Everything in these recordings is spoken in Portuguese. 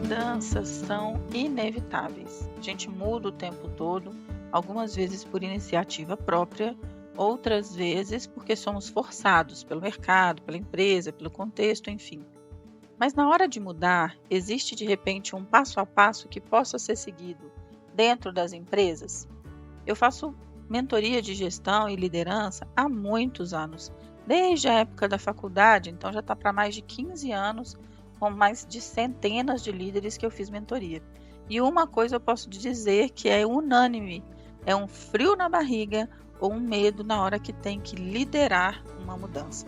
Mudanças são inevitáveis. A gente muda o tempo todo, algumas vezes por iniciativa própria, outras vezes porque somos forçados pelo mercado, pela empresa, pelo contexto, enfim. Mas na hora de mudar, existe de repente um passo a passo que possa ser seguido dentro das empresas? Eu faço mentoria de gestão e liderança há muitos anos, desde a época da faculdade, então já está para mais de 15 anos, com mais de centenas de líderes que eu fiz mentoria. E uma coisa eu posso dizer que é unânime, é um frio na barriga ou um medo na hora que tem que liderar uma mudança.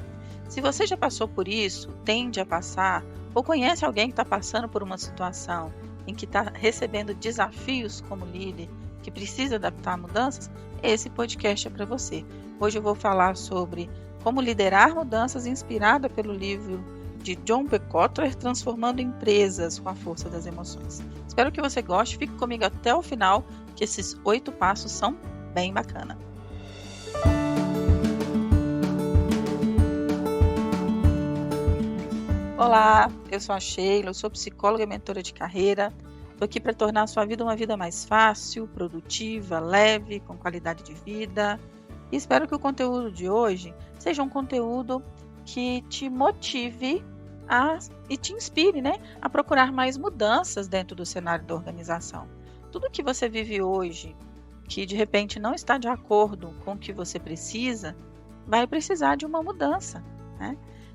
Se você já passou por isso, tende a passar, ou conhece alguém que está passando por uma situação em que está recebendo desafios como líder, que precisa adaptar a mudanças, esse podcast é para você. Hoje eu vou falar sobre como liderar mudanças inspirada pelo livro de John B. Kotler, Transformando Empresas com a Força das Emoções. Espero que você goste, fique comigo até o final, que esses 8 passos são bem bacana. Olá, eu sou a Sheila, eu sou psicóloga e mentora de carreira. Estou aqui para tornar a sua vida uma vida mais fácil, produtiva, leve, com qualidade de vida. E espero que o conteúdo de hoje seja um conteúdo que te motive e te inspire, a procurar mais mudanças dentro do cenário da organização. Tudo que você vive hoje, que de repente não está de acordo com o que você precisa, vai precisar de uma mudança,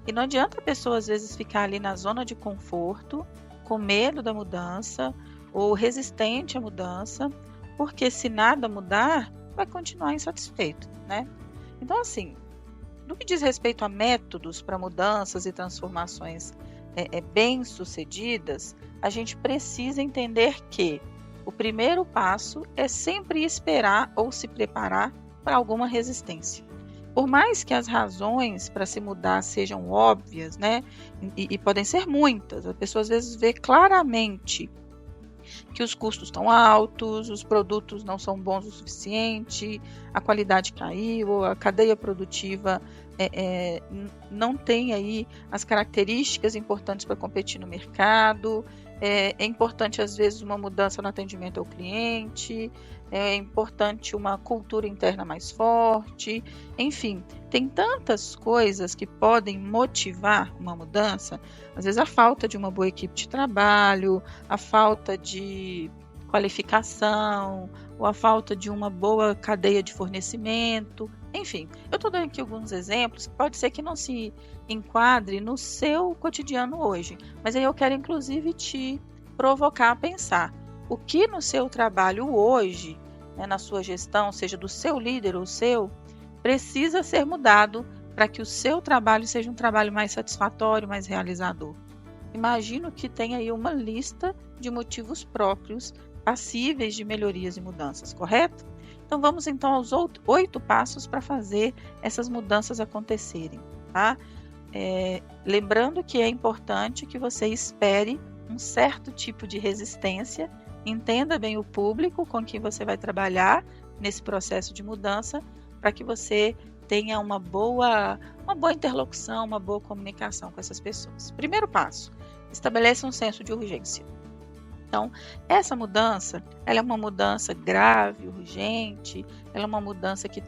E não adianta a pessoa às vezes ficar ali na zona de conforto, com medo da mudança ou resistente à mudança, porque se nada mudar, vai continuar insatisfeito, Então, assim, no que diz respeito a métodos para mudanças e transformações bem-sucedidas, a gente precisa entender que o primeiro passo é sempre esperar ou se preparar para alguma resistência. Por mais que as razões para se mudar sejam óbvias, e podem ser muitas, a pessoa às vezes vê claramente que os custos estão altos, os produtos não são bons o suficiente, a qualidade caiu, a cadeia produtiva não tem aí as características importantes para competir no mercado, é importante às vezes uma mudança no atendimento ao cliente, é importante uma cultura interna mais forte, enfim, tem tantas coisas que podem motivar uma mudança, às vezes a falta de uma boa equipe de trabalho, a falta de qualificação, ou a falta de uma boa cadeia de fornecimento, enfim, eu estou dando aqui alguns exemplos que pode ser que não se enquadre no seu cotidiano hoje, mas aí eu quero inclusive te provocar a pensar o que no seu trabalho hoje, na sua gestão, seja do seu líder ou seu, precisa ser mudado para que o seu trabalho seja um trabalho mais satisfatório, mais realizador. Imagino que tem aí uma lista de motivos próprios passíveis de melhorias e mudanças, correto? Então vamos então aos 8 passos para fazer essas mudanças acontecerem, tá? Lembrando que é importante que você espere um certo tipo de resistência, entenda bem o público com quem você vai trabalhar nesse processo de mudança, para que você tenha uma boa interlocução, uma boa comunicação com essas pessoas. Primeiro passo, estabeleça um senso de urgência. Então, essa mudança, ela é uma mudança grave, urgente, ela é uma mudança que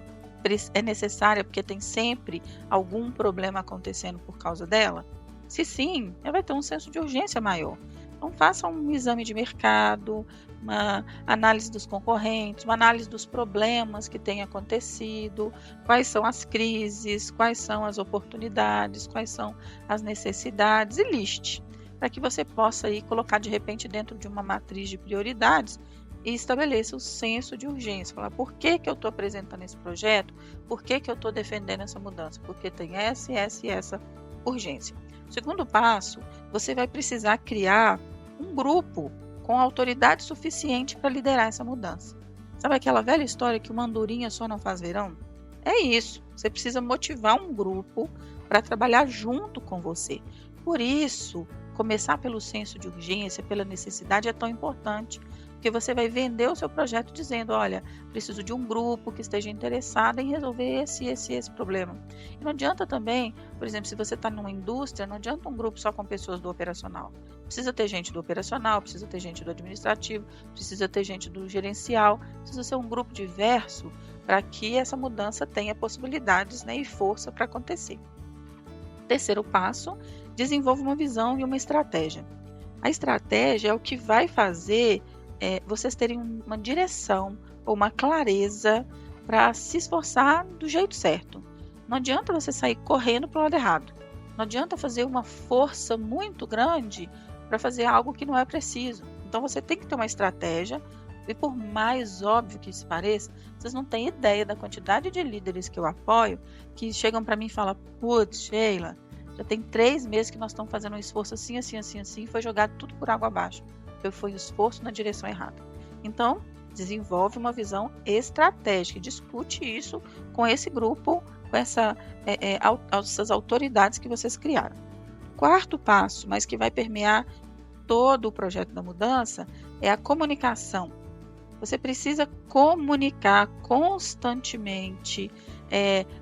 é necessária porque tem sempre algum problema acontecendo por causa dela? Se sim, ela vai ter um senso de urgência maior. Então, faça um exame de mercado, uma análise dos concorrentes, uma análise dos problemas que têm acontecido, quais são as crises, quais são as oportunidades, quais são as necessidades e liste, para que você possa aí colocar de repente dentro de uma matriz de prioridades e estabeleça o senso de urgência. Falar por que eu estou apresentando esse projeto, por que eu estou defendendo essa mudança, porque tem essa e essa urgência. Segundo passo, você vai precisar criar um grupo com autoridade suficiente para liderar essa mudança. Sabe aquela velha história que uma andorinha só não faz verão? É isso, você precisa motivar um grupo para trabalhar junto com você. Por isso, começar pelo senso de urgência, pela necessidade é tão importante, Porque você vai vender o seu projeto dizendo, olha, preciso de um grupo que esteja interessado em resolver esse problema. E não adianta também, por exemplo, se você está numa indústria, não adianta um grupo só com pessoas do operacional. Precisa ter gente do operacional, precisa ter gente do administrativo, precisa ter gente do gerencial, precisa ser um grupo diverso para que essa mudança tenha possibilidades, né, e força para acontecer. Terceiro passo, desenvolva uma visão e uma estratégia. A estratégia é o que vai fazer vocês terem uma direção ou uma clareza para se esforçar do jeito certo. Não adianta você sair correndo para o lado errado. Não adianta fazer uma força muito grande para fazer algo que não é preciso. Então você tem que ter uma estratégia, e por mais óbvio que isso pareça, vocês não têm ideia da quantidade de líderes que eu apoio que chegam para mim e falam, putz, Sheila, já tem 3 meses que nós estamos fazendo um esforço assim, e foi jogado tudo por água abaixo. Foi um esforço na direção errada. Então, desenvolve uma visão estratégica, discute isso com esse grupo, com essas autoridades que vocês criaram. Quarto passo, mas que vai permear todo o projeto da mudança, é a comunicação. Você precisa comunicar constantemente.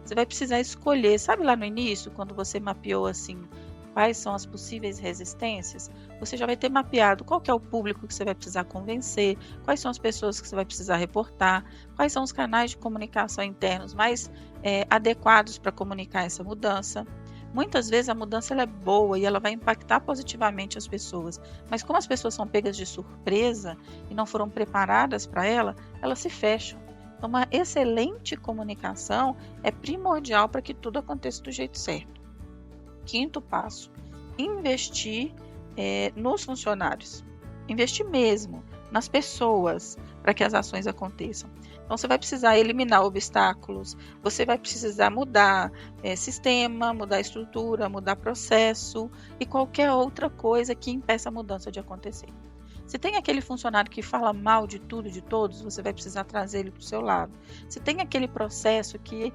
Você vai precisar escolher. Sabe lá no início, quando você mapeou assim, quais são as possíveis resistências? Você já vai ter mapeado qual que é o público que você vai precisar convencer, quais são as pessoas que você vai precisar reportar, quais são os canais de comunicação internos mais adequados para comunicar essa mudança. Muitas vezes a mudança ela é boa e ela vai impactar positivamente as pessoas, mas como as pessoas são pegas de surpresa e não foram preparadas para ela, elas se fecham. Então, uma excelente comunicação é primordial para que tudo aconteça do jeito certo. Quinto passo, investir nos funcionários. Investir mesmo nas pessoas para que as ações aconteçam. Então, você vai precisar eliminar obstáculos, você vai precisar mudar sistema, mudar estrutura, mudar processo e qualquer outra coisa que impeça a mudança de acontecer. Se tem aquele funcionário que fala mal de tudo e de todos, você vai precisar trazer ele para o seu lado. Se tem aquele processo que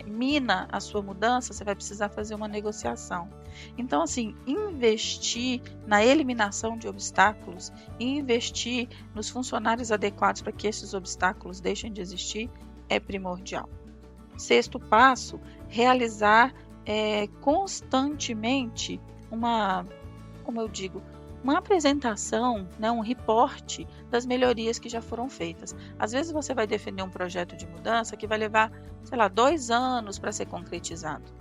mina a sua mudança, você vai precisar fazer uma negociação. Então, assim, investir na eliminação de obstáculos e investir nos funcionários adequados para que esses obstáculos deixem de existir é primordial. Sexto passo, realizar constantemente uma apresentação, né, um reporte das melhorias que já foram feitas. Às vezes você vai defender um projeto de mudança que vai levar, 2 anos para ser concretizado.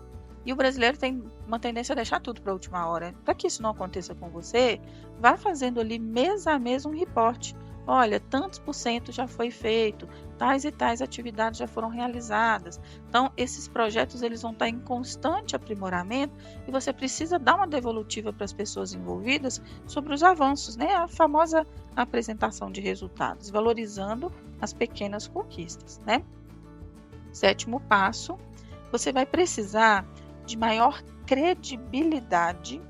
E o brasileiro tem uma tendência a deixar tudo para a última hora. Para que isso não aconteça com você, vá fazendo ali mês a mês um reporte. Olha, tantos % já foi feito, tais e tais atividades já foram realizadas. Então, esses projetos eles vão estar em constante aprimoramento e você precisa dar uma devolutiva para as pessoas envolvidas sobre os avanços, né? A famosa apresentação de resultados, valorizando as pequenas conquistas, né? Sétimo passo, você vai precisar de maior credibilidade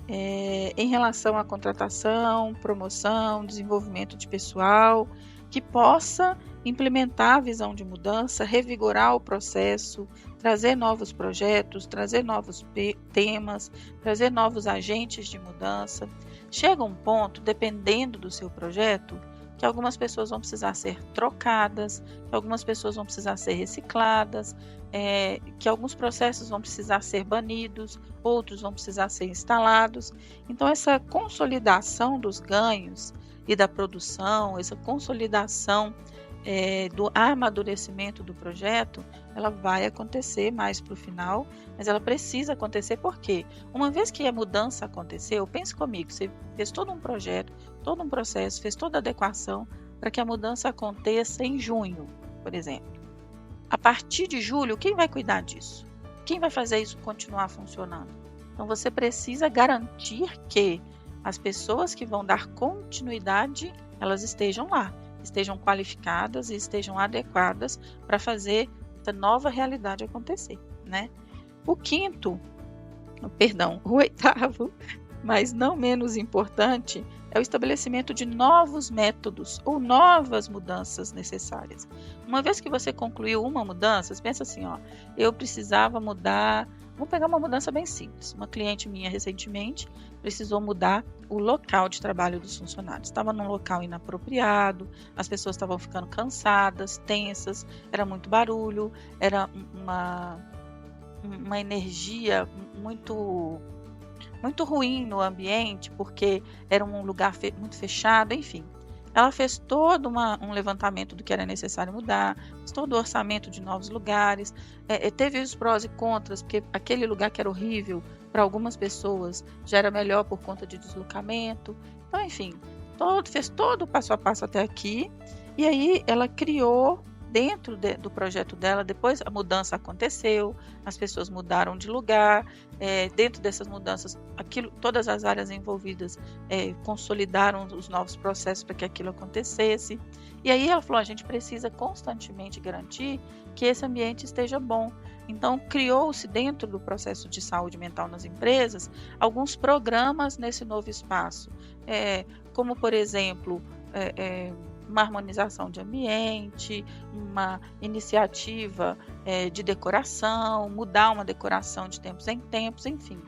em relação à contratação, promoção, desenvolvimento de pessoal, que possa implementar a visão de mudança, revigorar o processo, trazer novos projetos, trazer novos temas, trazer novos agentes de mudança. Chega um ponto, dependendo do seu projeto, que algumas pessoas vão precisar ser trocadas, que algumas pessoas vão precisar ser recicladas, que alguns processos vão precisar ser banidos, outros vão precisar ser instalados. Então, essa consolidação dos ganhos e da produção, essa consolidação do amadurecimento do projeto, ela vai acontecer mais para o final, mas ela precisa acontecer porque, uma vez que a mudança aconteceu, pense comigo, você fez todo um projeto, todo um processo, fez toda a adequação para que a mudança aconteça em junho, por exemplo. A partir de julho, quem vai cuidar disso? Quem vai fazer isso continuar funcionando? Então, você precisa garantir que as pessoas que vão dar continuidade, elas estejam lá, estejam qualificadas e estejam adequadas para fazer essa nova realidade acontecer, né? O oitavo, mas não menos importante, é o estabelecimento de novos métodos ou novas mudanças necessárias. Uma vez que você concluiu uma mudança, você pensa assim, eu precisava mudar Vamos pegar uma mudança bem simples. Uma cliente minha recentemente precisou mudar o local de trabalho dos funcionários. Estava num local inapropriado, as pessoas estavam ficando cansadas, tensas, era muito barulho, era uma energia muito ruim no ambiente, porque era um lugar muito fechado, enfim. Ela fez todo um levantamento do que era necessário mudar, fez todo o orçamento de novos lugares, teve os prós e contras, porque aquele lugar que era horrível para algumas pessoas já era melhor por conta de deslocamento. Então, enfim, fez todo o passo a passo até aqui, e aí ela criou dentro do projeto dela. Depois a mudança aconteceu, as pessoas mudaram de lugar, dentro dessas mudanças, todas as áreas envolvidas consolidaram os novos processos para que aquilo acontecesse. E aí ela falou, a gente precisa constantemente garantir que esse ambiente esteja bom. Então criou-se dentro do processo de saúde mental nas empresas alguns programas nesse novo espaço, como por exemplo, uma harmonização de ambiente, uma iniciativa de decoração, mudar uma decoração de tempos em tempos, enfim.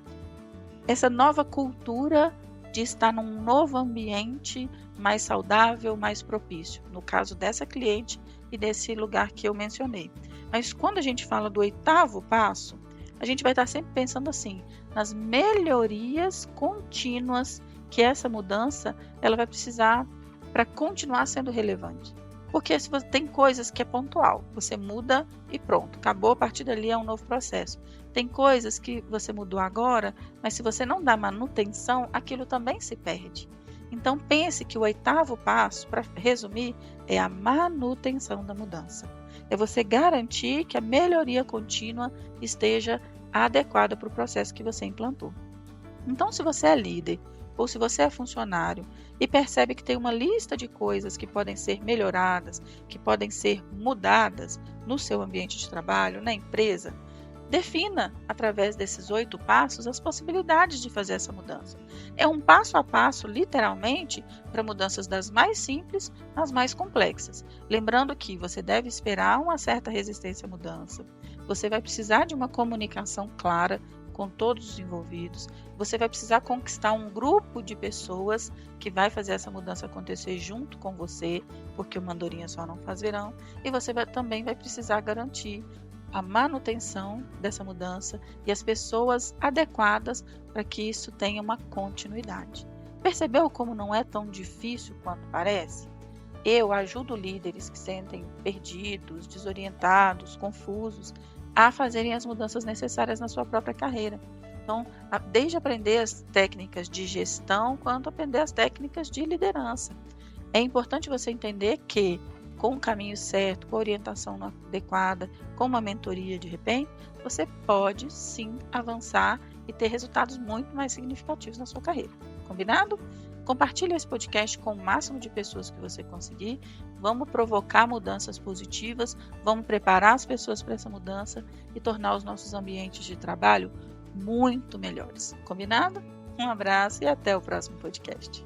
Essa nova cultura de estar num novo ambiente mais saudável, mais propício, no caso dessa cliente e desse lugar que eu mencionei. Mas quando a gente fala do 8º passo, a gente vai estar sempre pensando assim, nas melhorias contínuas que essa mudança ela vai precisar para continuar sendo relevante. Porque se você tem coisas que é pontual, você muda e pronto, acabou, a partir dali é um novo processo. Tem coisas que você mudou agora, mas se você não dá manutenção, aquilo também se perde. Então pense que o 8º passo, para resumir, é a manutenção da mudança. É você garantir que a melhoria contínua esteja adequada para o processo que você implantou. Então, se você é líder ou se você é funcionário e percebe que tem uma lista de coisas que podem ser melhoradas, que podem ser mudadas no seu ambiente de trabalho, na empresa, defina, através desses 8 passos, as possibilidades de fazer essa mudança. É um passo a passo, literalmente, para mudanças das mais simples às mais complexas. Lembrando que você deve esperar uma certa resistência à mudança. Você vai precisar de uma comunicação clara com todos os envolvidos. Você vai precisar conquistar um grupo de pessoas que vai fazer essa mudança acontecer junto com você, porque o Mandorinha só não faz verão. E você também vai precisar garantir a manutenção dessa mudança e as pessoas adequadas para que isso tenha uma continuidade. Percebeu como não é tão difícil quanto parece? Eu ajudo líderes que sentem perdidos, desorientados, confusos, a fazerem as mudanças necessárias na sua própria carreira. Então, desde aprender as técnicas de gestão, quanto aprender as técnicas de liderança. É importante você entender que, com o caminho certo, com a orientação adequada, com uma mentoria de repente, você pode sim avançar e ter resultados muito mais significativos na sua carreira. Combinado? Compartilhe esse podcast com o máximo de pessoas que você conseguir. Vamos provocar mudanças positivas, vamos preparar as pessoas para essa mudança e tornar os nossos ambientes de trabalho muito melhores. Combinado? Um abraço e até o próximo podcast.